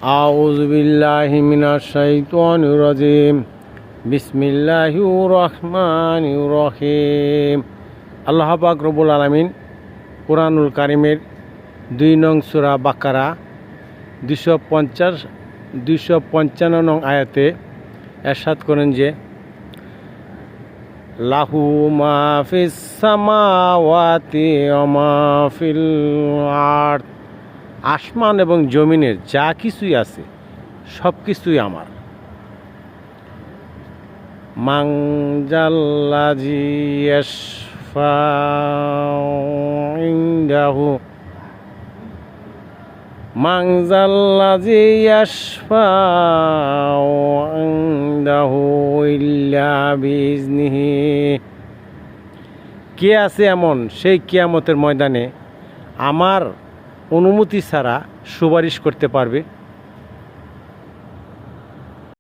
আউযু বিল্লাহি মিনাশ শাইতানির রাজিম। বিসমিল্লাহির রহমানির রহিম। আল্লাহ পাক রব্বুল আলামিন কুরআনুল কারীমের 2 নং সূরা বাকারা 255 নং আয়াতে ইরশাদ করেন যে লাহু মা ফিস সামাওয়াতি ওয়া মা ফিল আরদ। আসমান এবং জমিনের যা কিছুই আছে সব কিছুই আমার। মান জাল্লাযী ইয়াশফাউ ইনদাহু মান জাল্লাযী ইয়াশফাউ ইনদাহু ইল্লা বিইজনিহি। কে আছে এমন সেই কিয়ামতের ময়দানে আমার অনুমতি ছাড়া সুপারিশ করতে পারবে?